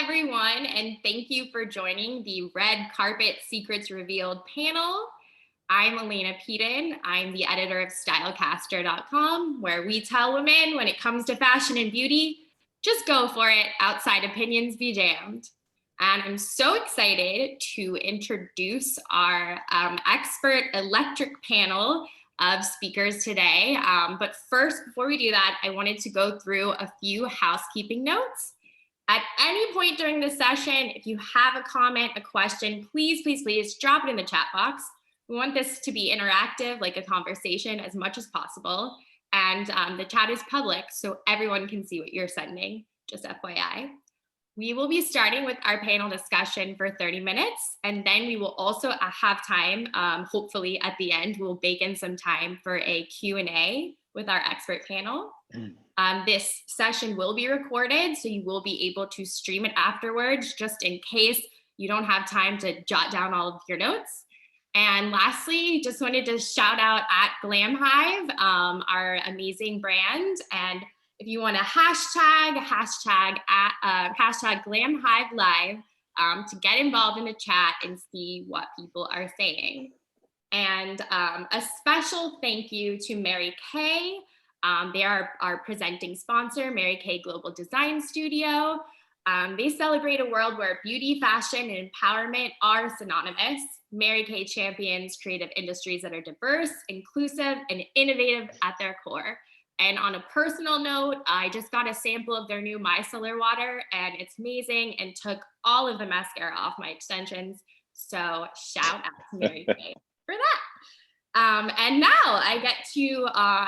everyone, and thank you for joining the Red Carpet Secrets Revealed panel. I'm Elena Peden. I'm the editor of stylecaster.com, where we tell women when it comes to fashion and beauty, just go for it, outside opinions be damned. And I'm so excited to introduce our expert electric panel of speakers today. But first, before we do that, I wanted to go through a few housekeeping notes. At any point during this session, if you have a comment, a question, please drop it in the chat box. We want this to be interactive, like a conversation, as much as possible. And the chat is public, so everyone can see what you're sending, just FYI. We will be starting with our panel discussion for 30 minutes, and then we will also have time, hopefully at the end, we'll bake in some time for a Q&A with our expert panel. This session will be recorded, so you will be able to stream it afterwards, just in case you don't have time to jot down all of your notes. And lastly, just wanted to shout out at Glam Hive, our amazing brand. And if you want to hashtag Glam Hive Live to get involved in the chat and see what people are saying. And a special thank you to Mary Kay. They are our presenting sponsor, Mary Kay Global Design Studio. They celebrate a world where beauty, fashion, and empowerment are synonymous. Mary Kay champions creative industries that are diverse, inclusive, and innovative at their core. And on a personal note, I just got a sample of their new micellar water, and it's amazing, and took all of the mascara off my extensions. So shout out to Mary Kay for that. And now I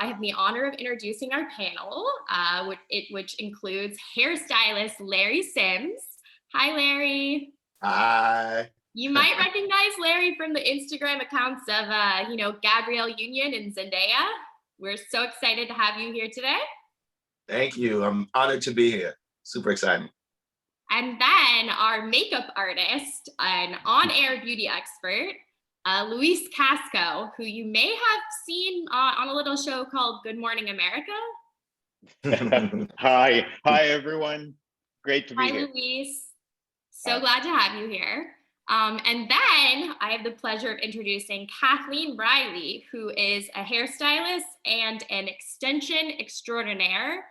have the honor of introducing our panel, which includes hairstylist Larry Sims. Hi, Larry. Hi. You might recognize Larry from the Instagram accounts of, Gabrielle Union and Zendaya. We're so excited to have you here today. Thank you. I'm honored to be here. Super exciting. And then our makeup artist and on-air beauty expert, Luis Casco, who you may have seen on a little show called Good Morning America. Hi everyone. Great to be here. Hi, Luis. So glad to have you here. And then I have the pleasure of introducing Kathleen Riley, who is a hairstylist and an extension extraordinaire.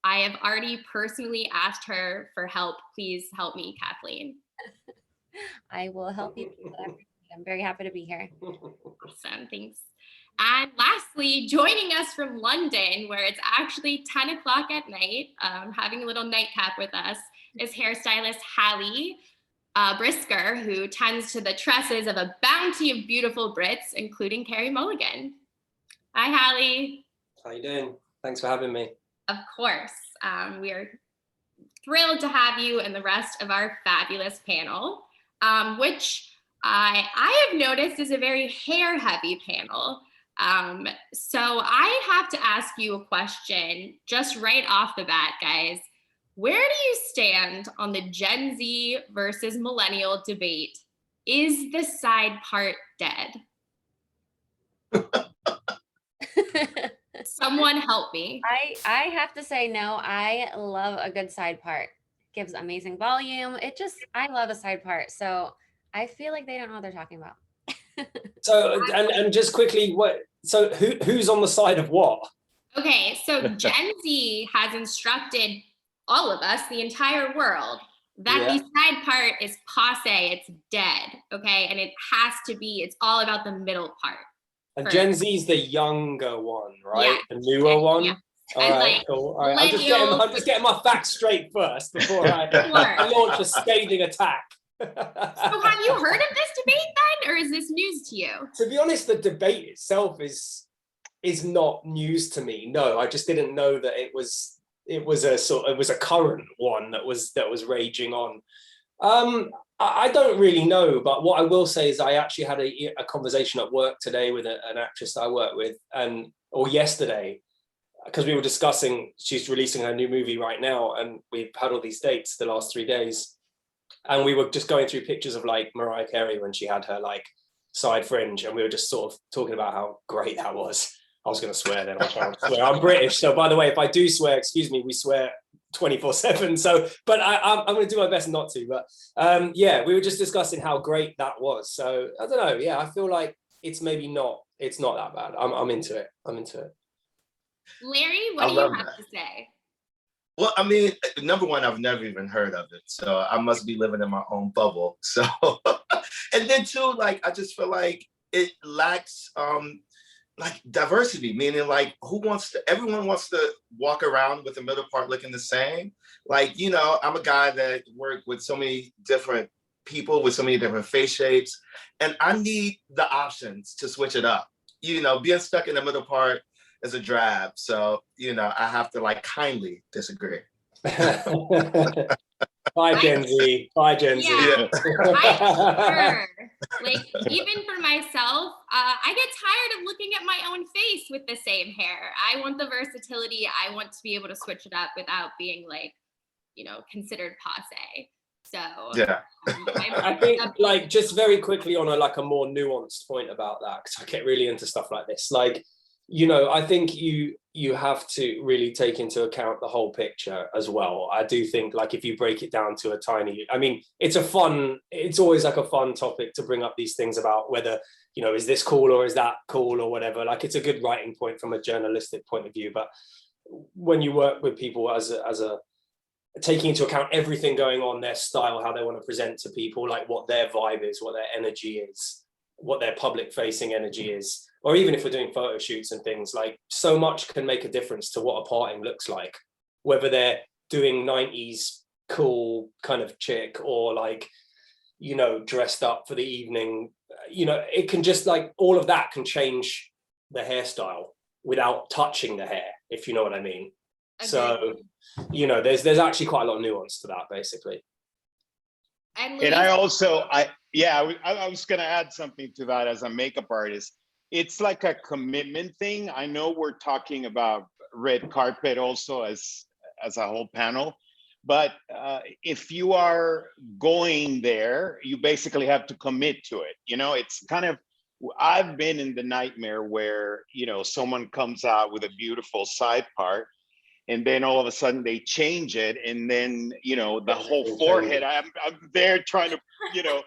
I have already personally asked her for help. Please help me, Kathleen. I will help you. I'm very happy to be here. Awesome, thanks. And lastly, joining us from London, where it's actually 10 o'clock at night, having a little nightcap with us, is hairstylist Hallie Brisker, who tends to the tresses of a bounty of beautiful Brits, including Carrie Mulligan. Hi, Hallie. How you doing? Thanks for having me. Of course. We are thrilled to have you and the rest of our fabulous panel, which I have noticed is a very hair-heavy panel. So I have to ask you a question just right off the bat, guys. Where do you stand on the Gen Z versus millennial debate? Is the side part dead? Someone help me. I have to say no. I love a good side part. Gives amazing volume. I love a side part. So I feel like they don't know what they're talking about. So and just quickly, who's on the side of what? Okay, so Gen Z has instructed all of us, the entire world, that the side part is passe, it's dead, okay? And it's all about the middle part. And Gen Z is the younger one, right? Yeah. The newer one? Yeah. All right, cool. All right, I'm just getting my facts straight first before I launch a scathing attack. So have you heard of this debate then, or is this news to you? To be honest, the debate itself is not news to me. No, I just didn't know that it was a current one that was raging on. I don't really know, but what I will say is I actually had a conversation at work today with an actress that I work with, or yesterday, because we were discussing, she's releasing her new movie right now, and we've had all these dates the last 3 days. And we were just going through pictures of like Mariah Carey when she had her like side fringe, and we were just sort of talking about how great that was. I was going to swear then. I'll try not to swear. I'm British, so by the way, if I do swear, excuse me, we swear 24/7. So, but I'm going to do my best not to. But yeah, we were just discussing how great that was. So I don't know. Yeah, I feel like it's maybe not. It's not that bad. I'm into it. I'm into it. Larry, what I do you love have that. to say? Well, I mean, number one, I've never even heard of it, so I must be living in my own bubble. So, and then two, like I just feel like it lacks like diversity, meaning like everyone wants to walk around with the middle part looking the same. Like, you know, I'm a guy that worked with so many different people with so many different face shapes, and I need the options to switch it up. You know, being stuck in the middle part is a drab. So, you know, I have to like kindly disagree. Bye, Gen Z. Bye, Gen Z. Yeah, I concur. Like, even for myself, I get tired of looking at my own face with the same hair. I want the versatility. I want to be able to switch it up without being like, you know, considered passe. So Yeah. I think like just very quickly on a more nuanced point about that, because I get really into stuff like this. Like, you know, I think you have to really take into account the whole picture as well. I do think like if you break it down to a tiny, I mean, it's always like a fun topic to bring up these things about whether, you know, is this cool or is that cool or whatever. Like it's a good writing point from a journalistic point of view. But when you work with people as a taking into account everything going on, their style, how they want to present to people, like what their vibe is, what their energy is, what their public facing energy is, or even if we're doing photo shoots and things, like so much can make a difference to what a parting looks like, whether they're doing 90s cool kind of chick or like, you know, dressed up for the evening. You know, it can just like all of that can change the hairstyle without touching the hair, if you know what I mean. Agreed. So, you know, there's actually quite a lot of nuance to that, basically. And I also, I was going to add something to that as a makeup artist. It's like a commitment thing. I know we're talking about red carpet also as a whole panel, but if you are going there, you basically have to commit to it. You know, it's kind of, I've been in the nightmare where, you know, someone comes out with a beautiful side part, and then all of a sudden they change it, and then, you know, the whole forehead, I'm there trying to, you know,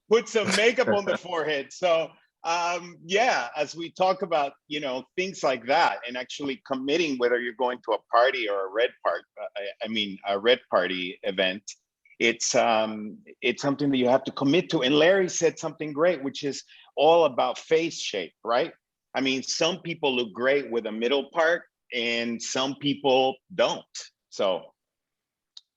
put some makeup on the forehead. So yeah, as we talk about, you know, things like that, and actually committing whether you're going to a party or a red party event, it's something that you have to commit to. And Larry said something great, which is all about face shape, right? I mean, some people look great with a middle part, and some people don't. So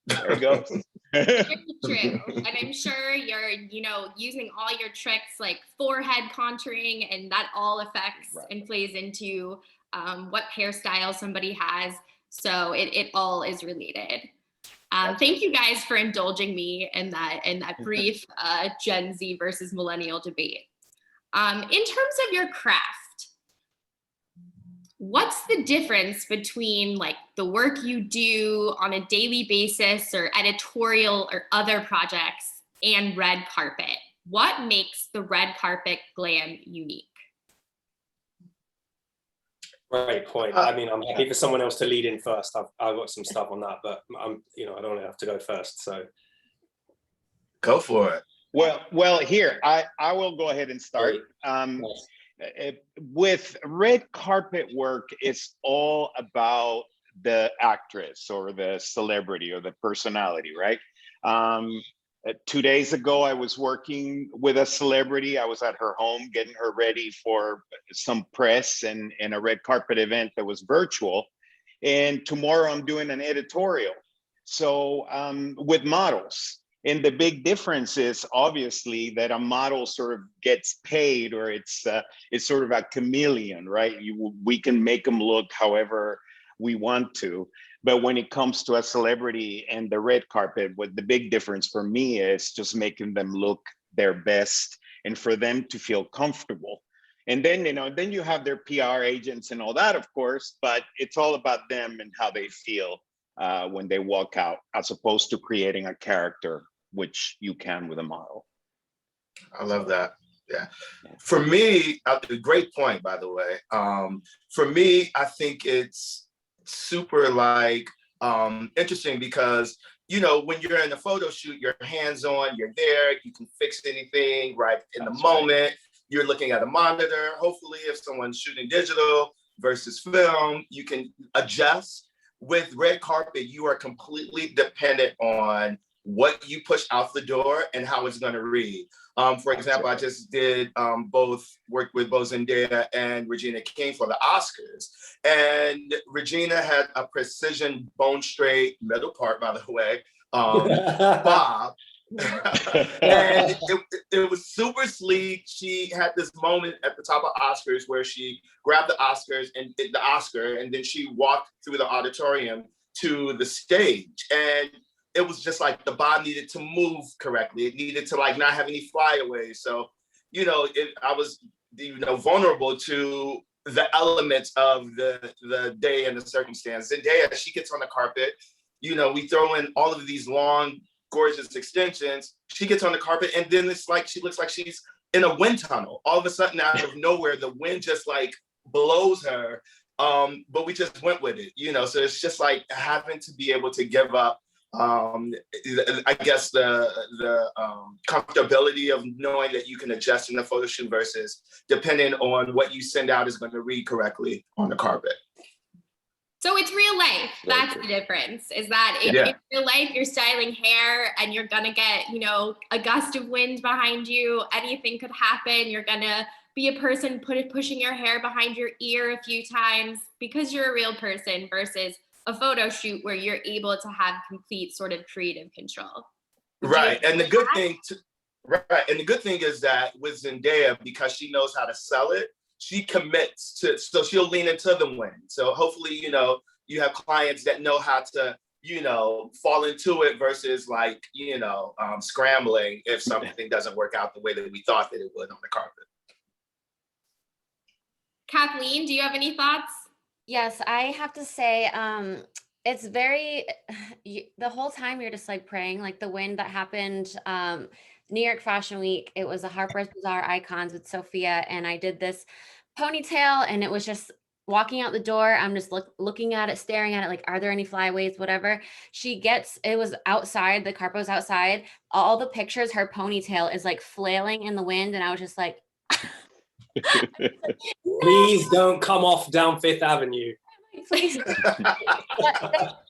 there you go. Very true. And I'm sure you're, you know, using all your tricks like forehead contouring, and that all affects and plays into what hairstyle somebody has. So it all is related. Thank you guys for indulging me in that brief Gen Z versus millennial debate. In terms of your craft, what's the difference between like the work you do on a daily basis or editorial or other projects and red carpet? What makes the red carpet glam unique? Great point. I mean, I'm happy for someone else to lead in first. I've got some stuff on that, but you know, I don't have to go first. So go for it. Well, here I will go ahead and start. With red carpet work, it's all about the actress or the celebrity or the personality, right? 2 days ago, I was working with a celebrity. I was at her home getting her ready for some press and a red carpet event that was virtual. And tomorrow I'm doing an editorial. So with models. And the big difference is obviously that a model sort of gets paid, or it's sort of a chameleon, right? We can make them look however we want to. But when it comes to a celebrity and the red carpet, what the big difference for me is just making them look their best and for them to feel comfortable. And then, you know, then you have their PR agents and all that, of course, but it's all about them and how they feel when they walk out, as opposed to creating a character, which you can with a model. I love that. Yeah. For me, great point, by the way. For me, I think it's super like interesting because, you know, when you're in a photo shoot, you're hands-on, you're there, you can fix anything right in the moment. Right. You're looking at a monitor. Hopefully, if someone's shooting digital versus film, you can adjust. With red carpet, you are completely dependent on what you push out the door and how it's going to read. For example, I just did work with both Zendaya and Regina King for the Oscars. And Regina had a precision bone straight middle part, by the way, bob. And it was super sleek. She had this moment at the top of Oscars where she grabbed the Oscars and did the Oscar, and then she walked through the auditorium to the stage. And it was just like the bob needed to move correctly. It needed to like not have any flyaways. So, you know, I was, you know, vulnerable to the elements of the day and the circumstance. Zendaya, she gets on the carpet, you know, we throw in all of these long, gorgeous extensions. She gets on the carpet and then it's like, she looks like she's in a wind tunnel. All of a sudden out of nowhere, the wind just like blows her. But we just went with it, you know? So it's just like having to be able to give up I guess the comfortability of knowing that you can adjust in the photo shoot versus depending on what you send out is going to read correctly on the carpet. So it's real life. That's the difference, is that in real life, you're styling hair and you're going to get, you know, a gust of wind behind you. Anything could happen. You're going to be a person pushing your hair behind your ear a few times because you're a real person versus a photo shoot where you're able to have complete sort of creative control. Right. And the good thing is that with Zendaya, because she knows how to sell it, she commits to, so she'll lean into the win. So hopefully, you know, you have clients that know how to, you know, fall into it versus like, you know, scrambling if something doesn't work out the way that we thought that it would on the carpet. Kathleen, do you have any thoughts? Yes, I have to say, it's very, the whole time you're just like praying, like the wind that happened, New York Fashion Week, it was a Harper's Bazaar Icons with Sophia, and I did this ponytail, and it was just walking out the door. I'm just looking at it, staring at it, like, are there any flyaways, whatever. It was outside, the carpet was outside. All the pictures, her ponytail is like flailing in the wind, and I was just like, please don't come off down Fifth Avenue. Please.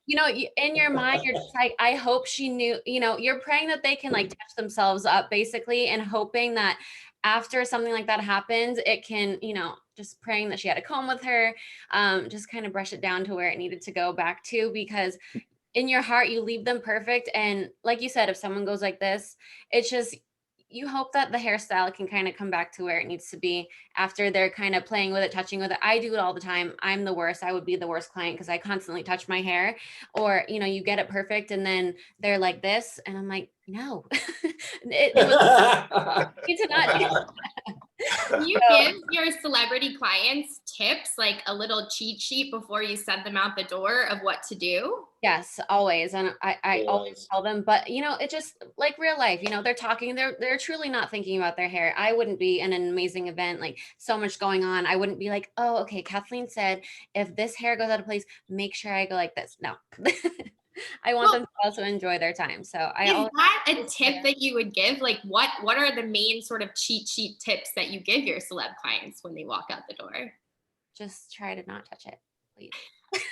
You know, in your mind, you're just like, I hope she knew, you know, you're praying that they can like touch themselves up basically, and hoping that after something like that happens, it can, you know, just praying that she had a comb with her, just kind of brush it down to where it needed to go back to, because in your heart, you leave them perfect. And like you said, if someone goes like this, it's just, you hope that the hairstyle can kind of come back to where it needs to be after they're kind of playing with it, touching with it. I do it all the time. I'm the worst. I would be the worst client because I constantly touch my hair, or, you know, you get it perfect and then they're like this. And I'm like, no, it was need to not do that. Do you give your celebrity clients tips, like a little cheat sheet before you send them out the door of what to do? Yes, always. And I always tell them, but you know, it just like real life, you know, they're talking, they're truly not thinking about their hair. I wouldn't be in an amazing event, like so much going on. I wouldn't be like, oh, okay, Kathleen said, if this hair goes out of place, make sure I go like this. No. I want them to also enjoy their time. So is that a tip that you would give? Like what are the main sort of cheat sheet tips that you give your celeb clients when they walk out the door? Just try to not touch it, please.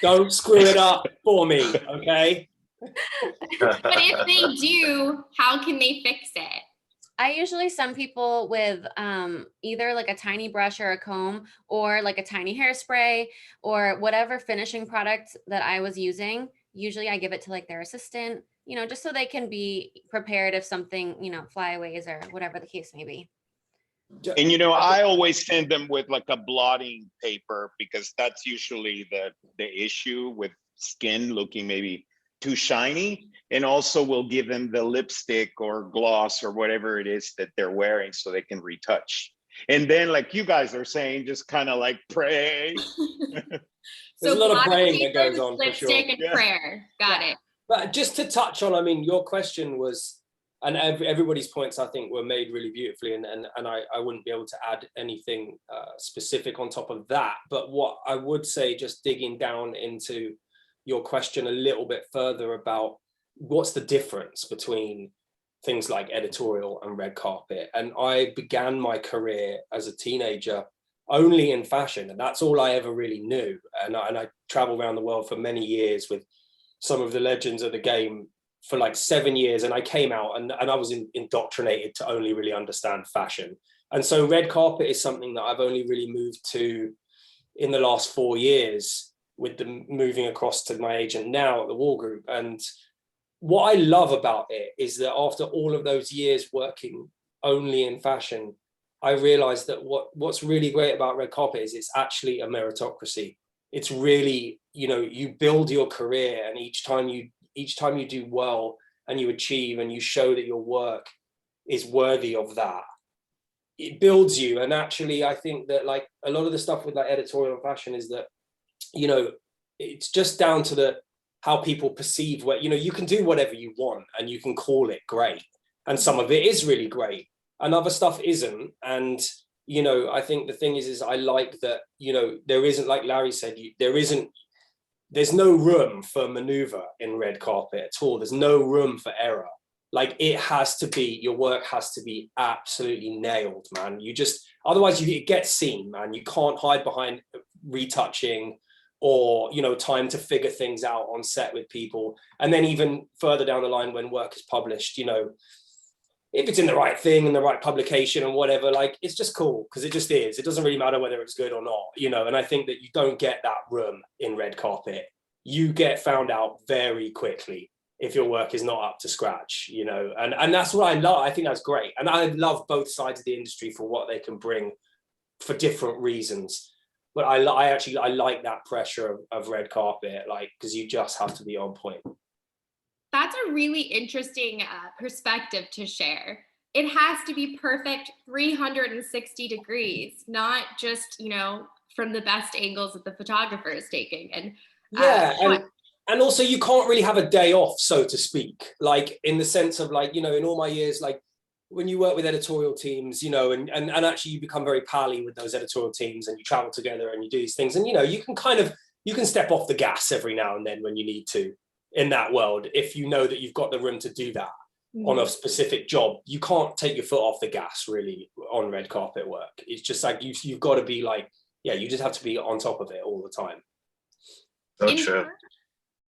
Don't screw it up for me, okay? But if they do, how can they fix it? I usually send people with either like a tiny brush or a comb, or like a tiny hairspray, or whatever finishing product that I was using. Usually I give it to like their assistant, you know, just so they can be prepared if something, you know, flyaways or whatever the case may be. And, you know, I always send them with like a blotting paper, because that's usually the issue with skin looking maybe too shiny. And also we'll give them the lipstick or gloss or whatever it is that they're wearing so they can retouch. And then, like you guys are saying, just kind of like pray. There's a lot of praying that goes on, for sure. Lipstick and prayer. Got it. But just to touch on, I mean, your question was, and everybody's points, I think, were made really beautifully, and I wouldn't be able to add anything specific on top of that. But what I would say, just digging down into your question a little bit further about what's the difference between things like editorial and red carpet. And I began my career as a teenager only in fashion, and that's all I ever really knew. And I traveled around the world for many years with some of the legends of the game for like 7 years, and I came out and I was indoctrinated to only really understand fashion. And so red carpet is something that I've only really moved to in the last 4 years, with the moving across to my agent now at the Wall Group. And what I love about it is that after all of those years working only in fashion, I realized that what's really great about red carpet is it's actually a meritocracy. It's really, you know, you build your career, and each time you do well and you achieve and you show that your work is worthy of that, it builds you. And actually, I think that like a lot of the stuff with like editorial and fashion is that, you know, it's just down to how people perceive what, you know, you can do whatever you want and you can call it great. And some of it is really great and other stuff isn't. And, you know, I think the thing is I like that, you know, there isn't, like Larry said, there's no room for maneuver in red carpet at all. There's no room for error. Like it has to be, your work has to be absolutely nailed, man. Otherwise it gets seen, man. You can't hide behind retouching or, you know, time to figure things out on set with people. And then even further down the line when work is published, you know, if it's in the right thing and the right publication and whatever, like it's just cool because it just is. It doesn't really matter whether it's good or not, you know. And I think that you don't get that room in red carpet. You get found out very quickly if your work is not up to scratch, you know. And that's what I love. I think that's great. And I love both sides of the industry for what they can bring for different reasons. But I like that pressure of red carpet, like, because you just have to be on point. That's a really interesting perspective to share. It has to be perfect 360 degrees, not just, you know, from the best angles that the photographer is taking. And and also you can't really have a day off, so to speak, like in the sense of like, you know, in all my years, like when you work with editorial teams, you know, and actually you become very pally with those editorial teams and you travel together and you do these things. And, you know, you can step off the gas every now and then when you need to in that world. If you know that you've got the room to do that on a specific job, you can't take your foot off the gas really on red carpet work. It's just like, you've got to be like, yeah, you just have to be on top of it all the time. So true.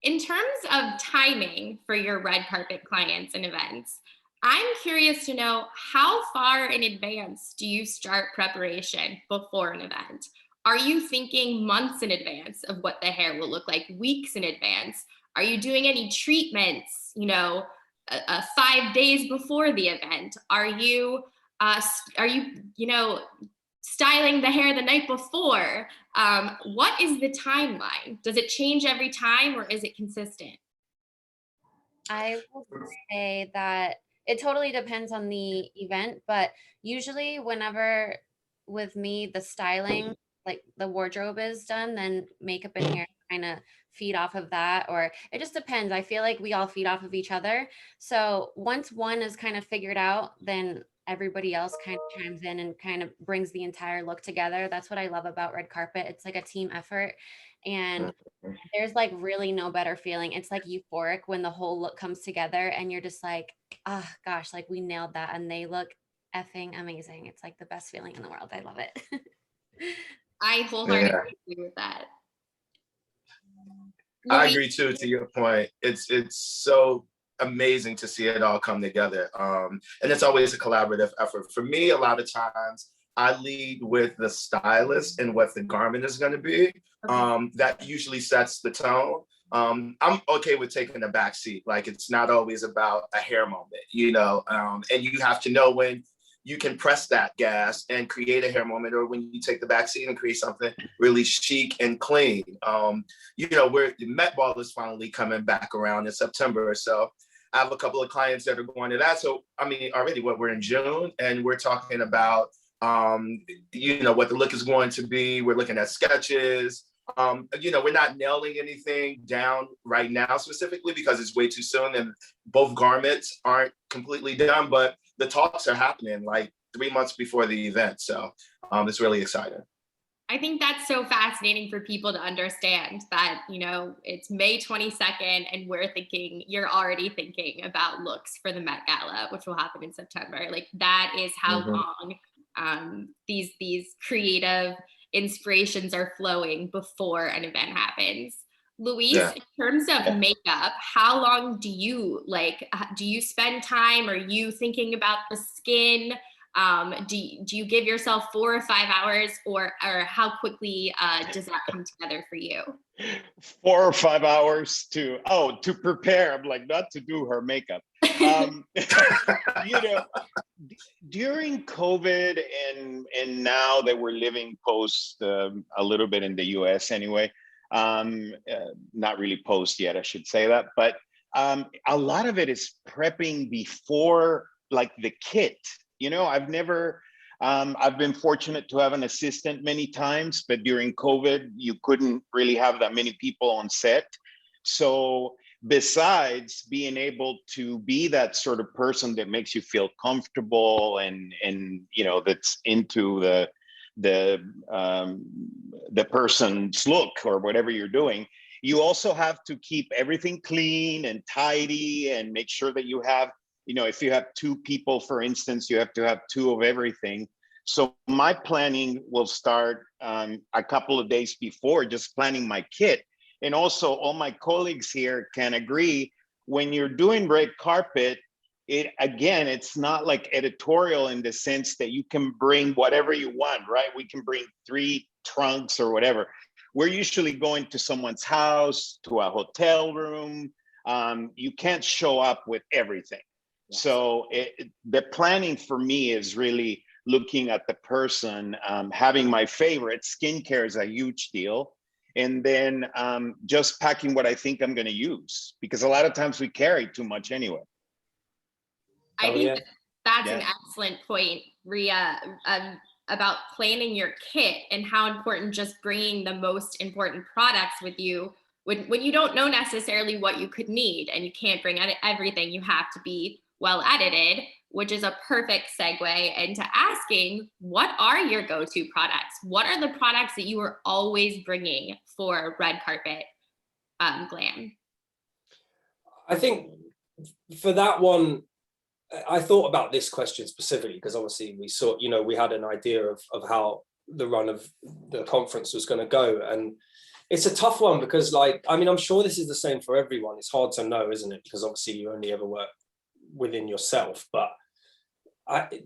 In terms of timing for your red carpet clients and events, I'm curious to know, how far in advance do you start preparation before an event? Are you thinking months in advance of what the hair will look like, weeks in advance? Are you doing any treatments, you know, 5 days before the event? Are you, you know, styling the hair the night before? What is the timeline? Does it change every time or is it consistent? I will say that it totally depends on the event, but usually whenever with me, the styling, like the wardrobe is done, then makeup and hair kind of feed off of that, or it just depends. I feel like we all feed off of each other. So once one is kind of figured out, then everybody else kind of chimes in and kind of brings the entire look together. That's what I love about red carpet. It's like a team effort. And there's like really no better feeling. It's like euphoric when the whole look comes together and you're just like, oh gosh, like we nailed that. And they look effing amazing. It's like the best feeling in the world. I love it. I wholeheartedly agree with that. I agree too, to your point. It's so amazing to see it all come together. And it's always a collaborative effort. For me, a lot of times I lead with the stylist and what the garment is going to be. That usually sets the tone. I'm okay with taking a back seat. Like, it's not always about a hair moment, you know, and you have to know when you can press that gas and create a hair moment, or when you take the back seat and create something really chic and clean. You know, the Met Ball is finally coming back around in September. So I have a couple of clients that are going to that. So, I mean, already we're in June and we're talking about, you know, what the look is going to be. We're looking at sketches. You know, we're not nailing anything down right now specifically because it's way too soon and both garments aren't completely done, but the talks are happening like 3 months before the event. So it's really exciting. I think that's so fascinating for people to understand that, you know, it's May 22nd and you're already thinking about looks for the Met Gala, which will happen in September. Like that is how long these creative inspirations are flowing before an event happens. Luis, in terms of makeup, how long do you spend time? Are you thinking about the skin? Do you give yourself 4 or 5 hours, or how quickly does that come together for you? 4 or 5 hours to prepare. I'm like, not to do her makeup. You know, during COVID and now that we're living post a little bit in the US anyway, not really post yet, I should say that, but a lot of it is prepping before like the kit. You know, I've been fortunate to have an assistant many times, but during COVID, you couldn't really have that many people on set. So besides being able to be that sort of person that makes you feel comfortable and you know, that's into the person's look or whatever you're doing, you also have to keep everything clean and tidy and make sure that you have, you know, if you have 2 people, for instance, you have to have 2 of everything. So my planning will start a couple of days before, just planning my kit. And also all my colleagues here can agree, when you're doing red carpet, it's not like editorial in the sense that you can bring whatever you want, right? We can bring 3 trunks or whatever. We're usually going to someone's house, to a hotel room. You can't show up with everything. So the planning for me is really looking at the person, having my favorite. Skincare is a huge deal. And then just packing what I think I'm going to use, because a lot of times we carry too much anyway. I think that's an excellent point, Ria, about planning your kit and how important just bringing the most important products with you when you don't know necessarily what you could need and you can't bring everything. You have to be well edited, which is a perfect segue into asking, what are your go-to products? What are the products that you are always bringing for red carpet glam? I think for that one, I thought about this question specifically because obviously we saw, you know, we had an idea of how the run of the conference was going to go. And it's a tough one because, like, I mean, I'm sure this is the same for everyone. It's hard to know, isn't it? Because obviously you only ever work within yourself, but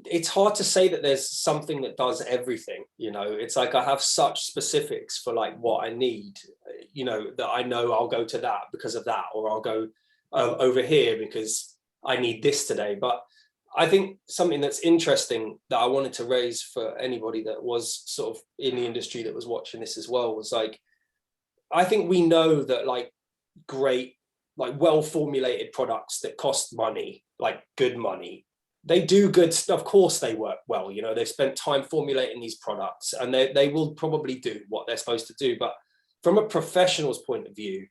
it's hard to say that there's something that does everything. You know, it's like I have such specifics for like what I need, you know, that I know I'll go to that because of that, or I'll go over here because I need this today. But I think something that's interesting that I wanted to raise for anybody that was sort of in the industry that was watching this as well was like, I think we know that like great, like well-formulated products that cost money, like good money, they do good stuff. Of course they work well, you know, they've spent time formulating these products and they will probably do what they're supposed to do. But from a professional's point of view,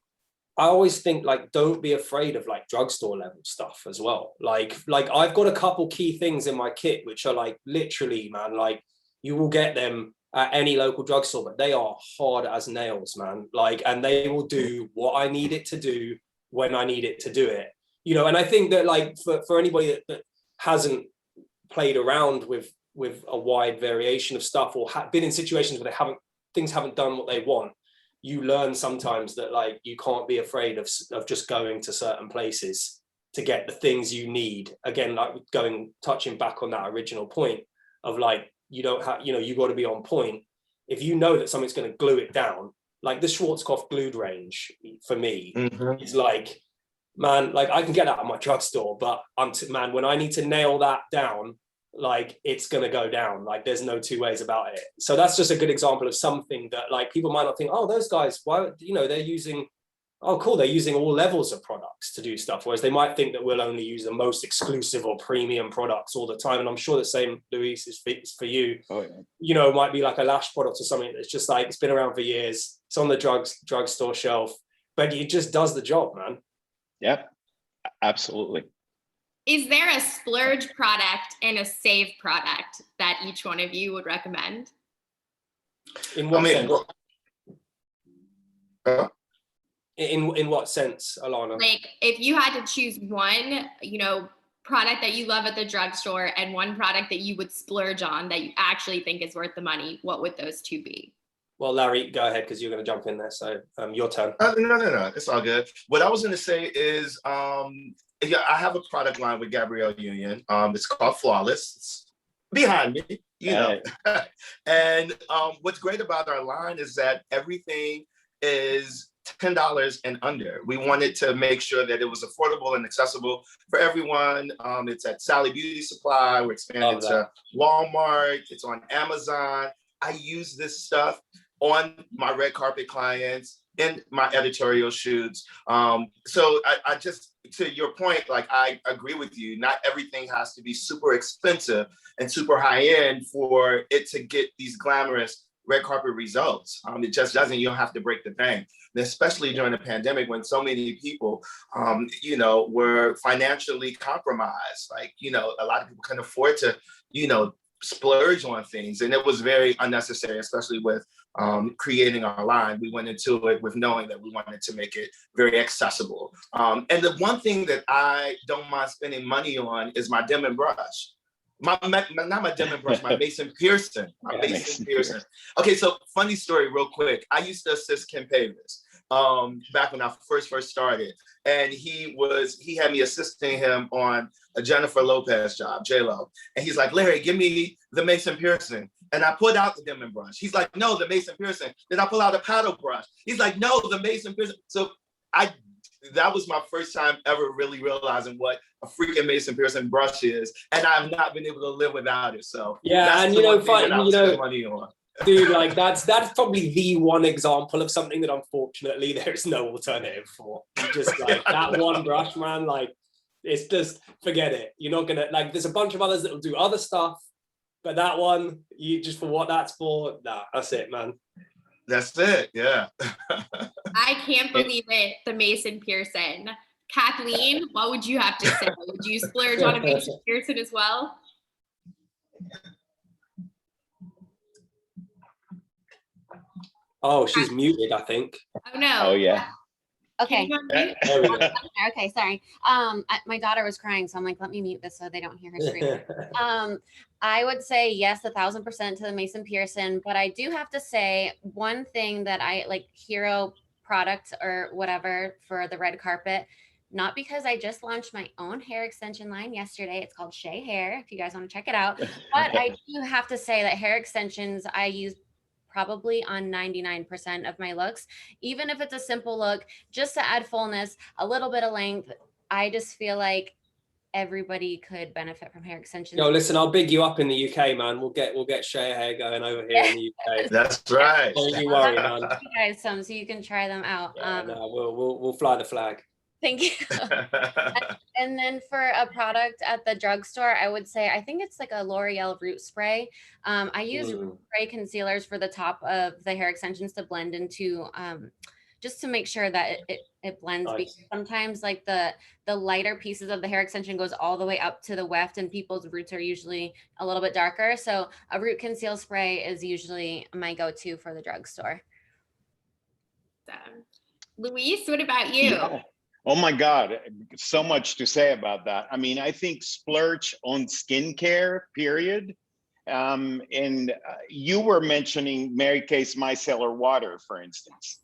I always think like, don't be afraid of like drugstore level stuff as well. Like I've got a couple key things in my kit, which are like literally, man, like you will get them at any local drugstore, but they are hard as nails, man. Like, and they will do what I need it to do when I need it to do it, you know. And I think that like for anybody that hasn't played around with a wide variation of stuff or been in situations where things haven't done what they want, you learn sometimes that like you can't be afraid of just going to certain places to get the things you need. Again, like touching back on that original point of like, you don't have, you know, you got to be on point. If you know that something's going to glue it down, like the Schwarzkopf glued range for me is like, man, like I can get that at my drugstore, but man, when I need to nail that down, like it's going to go down. Like there's no two ways about it. So that's just a good example of something that like people might not think, oh, those guys, why, you know, they're using, oh, cool, they're using all levels of products to do stuff. Whereas they might think that we'll only use the most exclusive or premium products all the time. And I'm sure the same, Luis, is for you. Oh, yeah. You know, it might be like a lash product or something that's just like, it's been around for years. It's on the drugstore shelf, but it just does the job, man. Yeah, absolutely. Is there a splurge product and a save product that each one of you would recommend? In what sense? Well, In what sense, Alana? Like, if you had to choose one, product that you love at the drugstore and one product that you would splurge on that you actually think is worth the money, what would those two be? Well, Larry, go ahead, because you're going to jump in there. So your turn. No. It's all good. What I was going to say is, yeah, I have a product line with Gabrielle Union. It's called Flawless. It's behind me, you know. And what's great about our line is that everything is $10 and under. We wanted to make sure that it was affordable and accessible for everyone. It's at Sally Beauty Supply. We're expanding to Walmart. It's on Amazon. I use this stuff on my red carpet clients in my editorial shoots. So I just, to your point, like, I agree with you. Not everything has to be super expensive and super high end for it to get these glamorous red carpet results. It just doesn't. You don't have to break the bank, and especially during the pandemic when so many people, were financially compromised. Like, a lot of people couldn't afford to, splurge on things, and it was very unnecessary, especially with creating our line. We went into it with knowing that we wanted to make it very accessible. And the one thing that I don't mind spending money on is my dim and brush. Not my dim and brush, my Mason Pearson. Mason Pearson. Okay, so funny story real quick. I used to assist Ken Pavis back when I first started. And he had me assisting him on a Jennifer Lopez job, J-Lo. And he's like, Larry, give me the Mason Pearson. And I put out the dim and brush. He's like, no, the Mason Pearson. Then I pull out a paddle brush. He's like, no, the Mason Pearson. So that was my first time ever really realizing what a freaking Mason Pearson brush is, and I've not been able to live without it. So yeah, and money on. Dude, like that's probably the one example of something that unfortunately there's no alternative for. You just like that one brush, man. Like, it's just, forget it. You're not gonna, like, there's a bunch of others that will do other stuff, but that one, you just, for what that's for, that's it, man. That's it, yeah. I can't believe it, the Mason Pearson. Kathleen, what would you have to say? Would you splurge on a Mason Pearson as well? Oh, she's muted, I think. Oh, no. Oh, yeah. Okay. There we go. Okay, sorry. My daughter was crying, so I'm like, let me mute this so they don't hear her screaming. I would say yes, 1,000% to the Mason Pearson, but I do have to say one thing that I like, hero product or whatever for the red carpet, not because I just launched my own hair extension line yesterday. It's called Shea Hair, if you guys want to check it out. But I do have to say that hair extensions I use probably on 99% of my looks, even if it's a simple look, just to add fullness, a little bit of length. I just feel like everybody could benefit from hair extensions. Yo, listen, I'll big you up in the UK, man. We'll get Shea Hair going over here in the UK. That's right. Don't you worry, man. You guys some so you can try them out. Yeah, no, we'll fly the flag. Thank you. And then for a product at the drugstore, I would say, I think it's like a L'Oreal root spray. I use spray concealers for the top of the hair extensions to blend into, just to make sure that it blends. Nice. Because sometimes like the lighter pieces of the hair extension goes all the way up to the weft, and people's roots are usually a little bit darker. So a root conceal spray is usually my go-to for the drugstore. Luis, what about you? Yeah. Oh my God, so much to say about that. I mean, I think splurge on skincare, period. And you were mentioning Mary Kay's Micellar Water, for instance,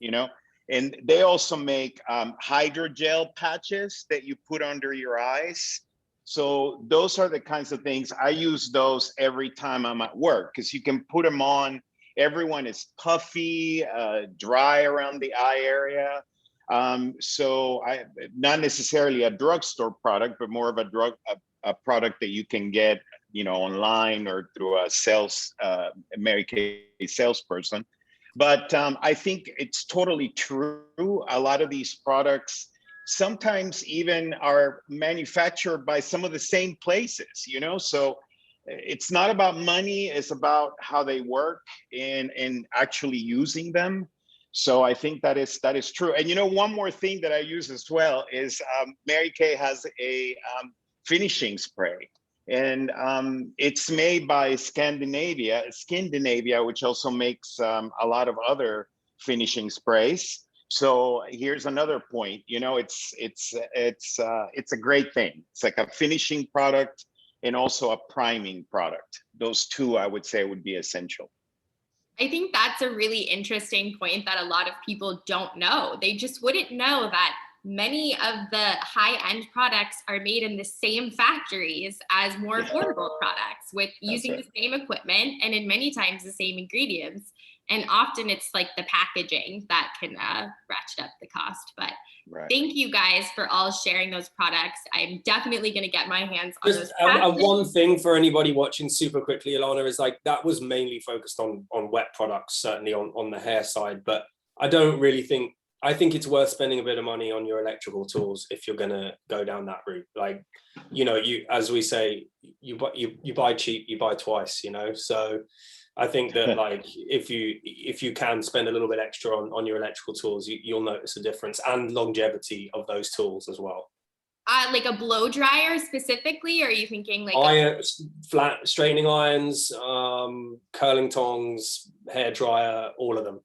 and they also make hydrogel patches that you put under your eyes. So those are the kinds of things, I use those every time I'm at work, because you can put them on. Everyone is puffy, dry around the eye area. So I, not necessarily a drugstore product, but more of a product that you can get, online or through a Mary Kay salesperson. But I think it's totally true. A lot of these products sometimes even are manufactured by some of the same places, so it's not about money, it's about how they work and actually using them. So I think that is true. And one more thing that I use as well is Mary Kay has a finishing spray. And it's made by Scandinavia, which also makes a lot of other finishing sprays. So here's another point. You know, it's a great thing. It's like a finishing product and also a priming product. Those two, I would say, would be essential. I think that's a really interesting point that a lot of people don't know. They just wouldn't know that many of the high-end products are made in the same factories as more affordable products with using the same equipment and in many times the same ingredients. And often it's like the packaging that can ratchet up the cost. But thank you guys for all sharing those products. I'm definitely going to get my hands on those. And one thing for anybody watching super quickly, Ilana, is like that was mainly focused on wet products, certainly on the hair side. But I don't really think, I think it's worth spending a bit of money on your electrical tools if you're going to go down that route. Like, you know, you, as we say, you buy cheap, you buy twice, you know? So I think that like, if you can spend a little bit extra on your electrical tools, you'll notice a difference, and longevity of those tools as well. Like a blow dryer specifically, or are you thinking like flat straightening irons, curling tongs, hair dryer, all of them?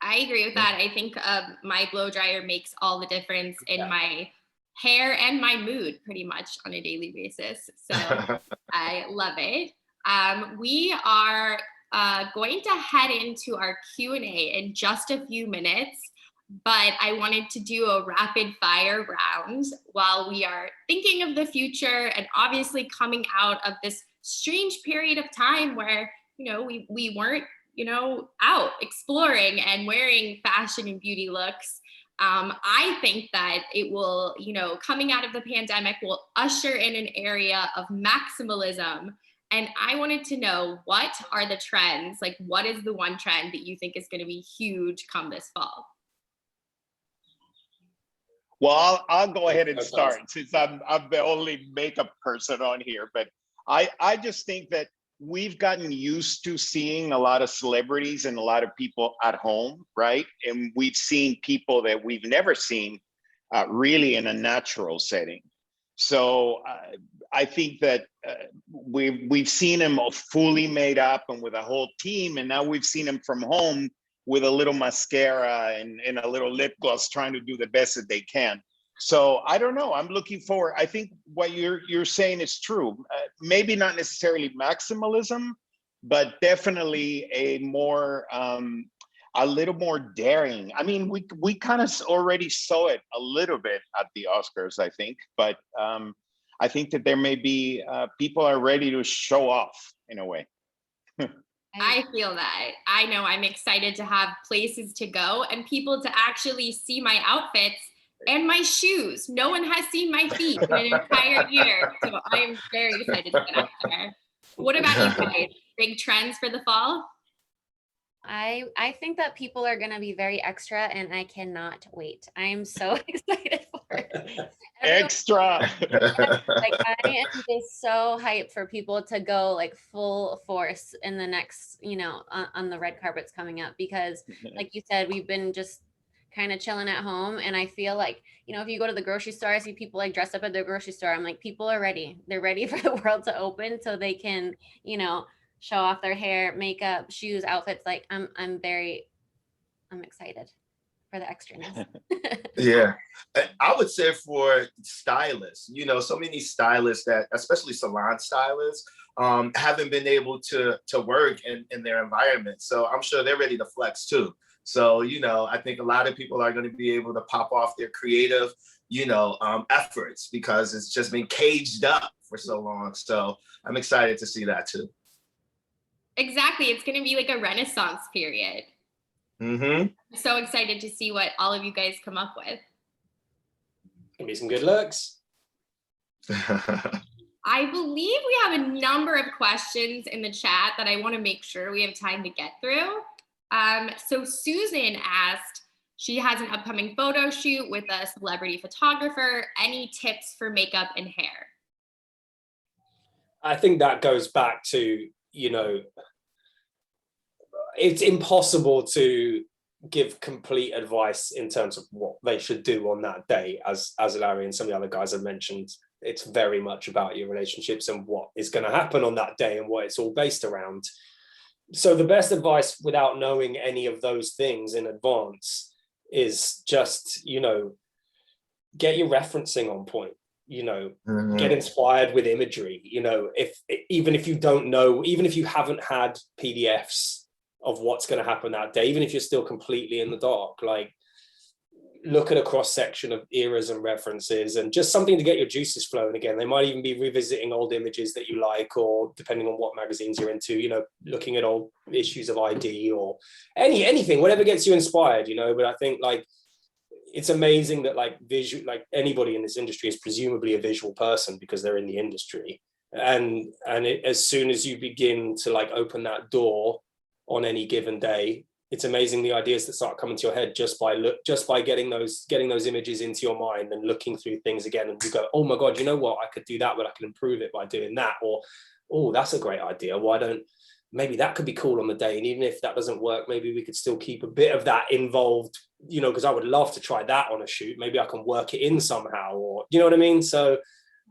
I agree with that. I think my blow dryer makes all the difference in my hair and my mood pretty much on a daily basis. So I love it. We are going to head into our Q&A in just a few minutes, but I wanted to do a rapid fire round while we are thinking of the future and obviously coming out of this strange period of time where, you know, we weren't, you know, out exploring and wearing fashion and beauty looks. I think that it will, you know, coming out of the pandemic will usher in an area of maximalism. And I wanted to know, what are the trends? Like, what is the one trend that you think is going to be huge come this fall? Well, I'll go ahead and start since I'm the only makeup person on here. But I just think that we've gotten used to seeing a lot of celebrities and a lot of people at home, right? And we've seen people that we've never seen really in a natural setting. So I think that we've seen him fully made up and with a whole team, and now we've seen him from home with a little mascara and a little lip gloss, trying to do the best that they can. So I don't know. I'm looking forward. I think what you're saying is true. Maybe not necessarily maximalism, but definitely a more a little more daring. I mean, we kind of already saw it a little bit at the Oscars, I think, but I think that there may be people are ready to show off in a way. I feel that. I know I'm excited to have places to go and people to actually see my outfits and my shoes. No one has seen my feet in an entire year. So I'm very excited to get out there. What about you guys? Big trends for the fall? I think that people are going to be very extra, and I cannot wait. I'm so excited for it. Extra. Like, I am just so hyped for people to go like full force in the next, you know, on the red carpets coming up, because like you said, we've been just kind of chilling at home. And I feel like, you know, if you go to the grocery store, I see people like dressed up at the grocery store. I'm like, people are ready. They're ready for the world to open so they can, you know, show off their hair, makeup, shoes, outfits. Like I'm excited for the extraness. Yeah, I would say for stylists, you know, so many stylists that, especially salon stylists, haven't been able to work in their environment. So I'm sure they're ready to flex too. So, you know, I think a lot of people are going to be able to pop off their creative, you know, efforts, because it's just been caged up for so long. So I'm excited to see that too. Exactly. It's going to be like a Renaissance period. Mm-hmm. I'm so excited to see what all of you guys come up with. Gonna be some good looks. I believe we have a number of questions in the chat that I want to make sure we have time to get through. So Susan asked, she has an upcoming photo shoot with a celebrity photographer. Any tips for makeup and hair? I think that goes back to, you know, it's impossible to give complete advice in terms of what they should do on that day, as Larry and some of the other guys have mentioned. It's very much about your relationships and what is going to happen on that day and what it's all based around. So the best advice, without knowing any of those things in advance, is just, you know, get your referencing on point, you know, get inspired with imagery, you know, even if you don't know, even if you haven't had PDFs of what's going to happen that day, even if you're still completely in the dark, like, look at a cross section of eras and references, and just something to get your juices flowing again. They might even be revisiting old images that you like, or depending on what magazines you're into, you know, looking at old issues of ID or anything, whatever gets you inspired, you know. But I think, like, it's amazing that, like, anybody in this industry is presumably a visual person because they're in the industry. And as soon as you begin to, like, open that door on any given day, it's amazing the ideas that start coming to your head just by getting those images into your mind and looking through things again, and you go, oh my God, you know what, I could do that, but I can improve it by doing that. Or, oh, that's a great idea, maybe that could be cool on the day. And even if that doesn't work, maybe we could still keep a bit of that involved, you know, because I would love to try that on a shoot. Maybe I can work it in somehow, or, you know what I mean? So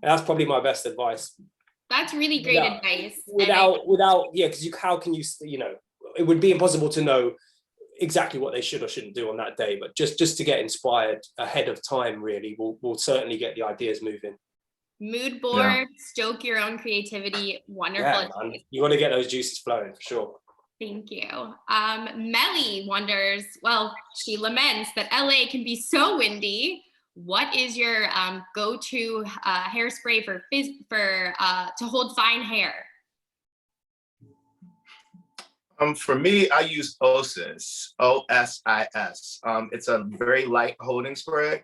that's probably my best advice. That's really great advice. Because how can you know, it would be impossible to know exactly what they should or shouldn't do on that day, but just to get inspired ahead of time really will certainly get the ideas moving. Mood board, stoke your own creativity. Wonderful. Yeah, you want to get those juices flowing for sure. Thank you. Melly wonders, well, she laments that LA can be so windy. What is your go-to hairspray to hold fine hair? For me, I use Osis, O-S-I-S. It's a very light holding spray.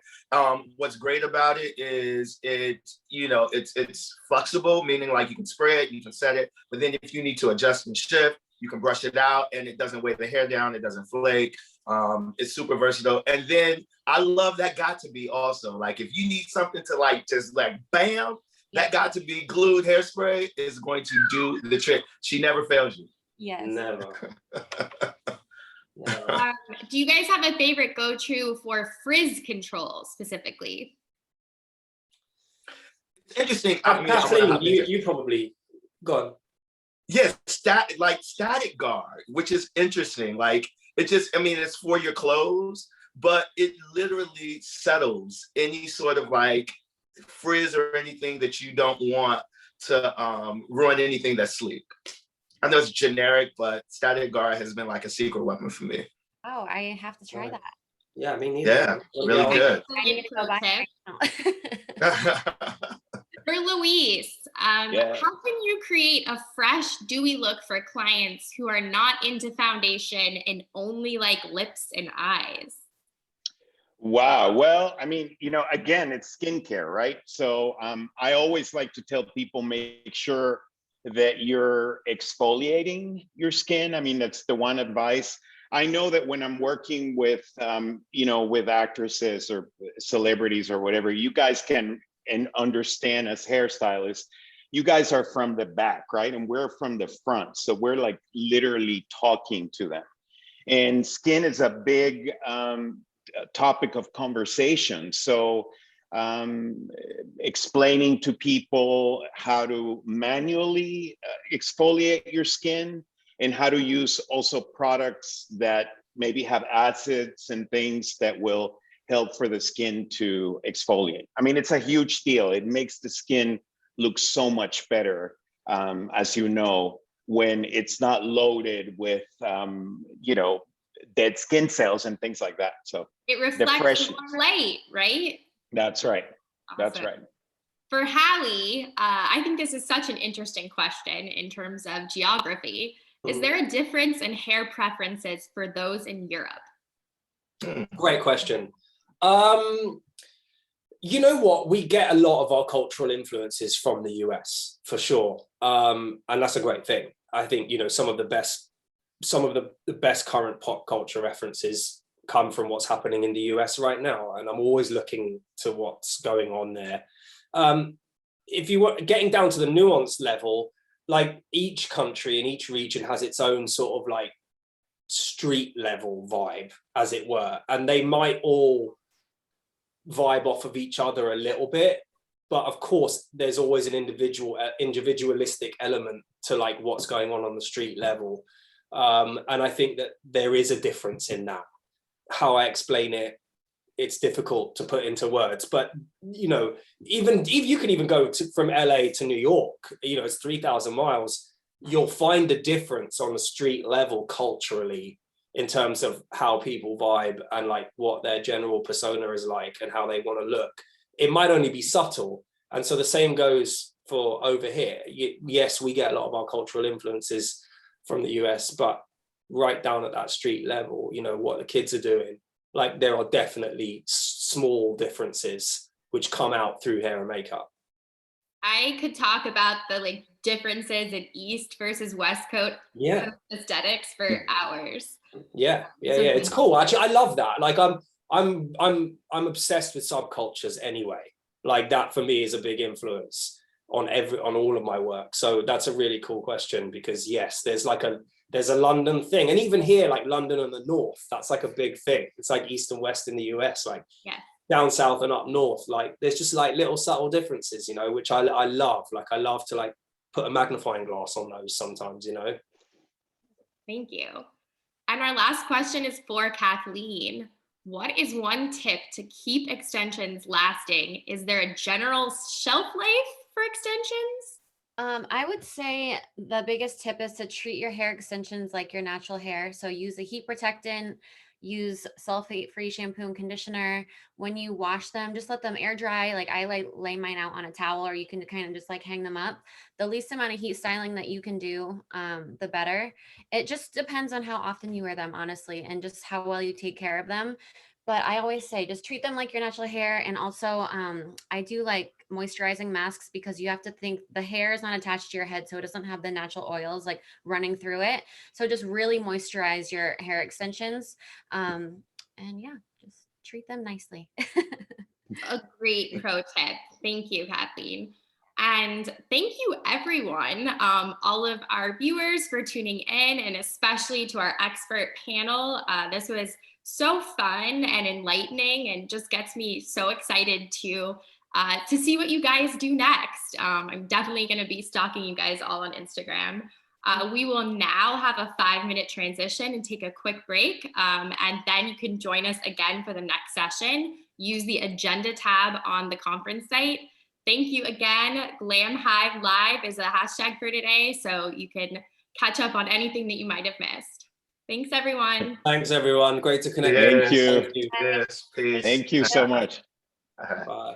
What's great about it is it's flexible, meaning like you can spray it, you can set it, but then if you need to adjust and shift, you can brush it out and it doesn't weigh the hair down, it doesn't flake. It's super versatile. And then I love that got to be also, like, if you need something to like, just like, bam, that got to be glued hairspray is going to do the trick. She never fails you. Yes. Never. Do you guys have a favorite go-to for frizz control specifically? It's interesting. Kathleen, you probably go on. Yes, static guard, which is interesting. Like, it's for your clothes, but it literally settles any sort of like frizz or anything that you don't want to ruin anything that's sleek. I know it's generic, but static guard has been like a secret weapon for me. Oh, I have to try that. Yeah, me neither. Yeah, really good. I need to go back. For Luis, how can you create a fresh, dewy look for clients who are not into foundation and only like lips and eyes? Wow. Well, I mean, again, it's skincare, right? So I always like to tell people, make sure that you're exfoliating your skin. I mean, that's the one advice. I know that when I'm working with, with actresses or celebrities or whatever, you guys can understand as hairstylists, you guys are from the back, right? And we're from the front. So we're like literally talking to them. And skin is a big topic of conversation. So explaining to people how to manually exfoliate your skin and how to use also products that maybe have acids and things that will help for the skin to exfoliate. I mean, it's a huge deal. It makes the skin look so much better, as you know, when it's not loaded with, dead skin cells and things like that. So it reflects more light, right? That's right. Awesome. That's right. For Hallie, I think this is such an interesting question in terms of geography. Is there a difference in hair preferences for those in Europe? Great question. You know what? We get a lot of our cultural influences from the US for sure. And that's a great thing. I think, some of the best current pop culture references come from what's happening in the US right now. And I'm always looking to what's going on there. If you were getting down to the nuance level, like each country and each region has its own sort of like street level vibe, as it were. And they might all vibe off of each other a little bit, But of course, there's always an individualistic element to like what's going on the street level. And I think that there is a difference in that. How I explain it, it's difficult to put into words, but you know, even if you can even go from LA to New York, you know, it's 3,000 miles, you'll find a difference on the street level culturally in terms of how people vibe and like what their general persona is like and how they want to look. It might only be subtle. And so the same goes for over here. Yes, we get a lot of our cultural influences from the US, but right down at that street level, you know, what the kids are doing, like there are definitely small differences which come out through hair and makeup. I could talk about the like differences in East versus West Coast aesthetics for hours. Yeah, it's cool. Actually, I love that. Like I'm obsessed with subcultures anyway. Like that for me is a big influence on all of my work. So that's a really cool question, because yes, there's a London thing, and even here, like London and the North, that's like a big thing. It's like East and West in the US, like down south and up north. Like there's just like little subtle differences, you know, which I love. Like I love to like put a magnifying glass on those sometimes, you know. Thank you. And our last question is for Kathleen. What is one tip to keep extensions lasting? Is there a general shelf life for extensions? I would say the biggest tip is to treat your hair extensions like your natural hair. So use a heat protectant, use sulfate-free shampoo and conditioner. When you wash them, just let them air dry. Like I lay mine out on a towel, or you can kind of just like hang them up. The least amount of heat styling that you can do, the better. It just depends on how often you wear them, honestly, and just how well you take care of them. But I always say just treat them like your natural hair. And also I do like moisturizing masks, because you have to think the hair is not attached to your head, so it doesn't have the natural oils like running through it. So just really moisturize your hair extensions. And yeah, just treat them nicely. A great pro tip. Thank you, Kathleen. And thank you, everyone, all of our viewers for tuning in, and especially to our expert panel. This was so fun and enlightening, and just gets me so excited to see what you guys do next. I'm definitely going to be stalking you guys all on Instagram. We will now have a 5-minute transition and take a quick break. And then you can join us again for the next session. Use the agenda tab on the conference site. Thank you again. Glam Hive Live is a hashtag for today, so you can catch up on anything that you might have missed. Thanks, everyone. Thanks, everyone. Great to connect. Thank you. Yes, please. Thank you so much. Bye.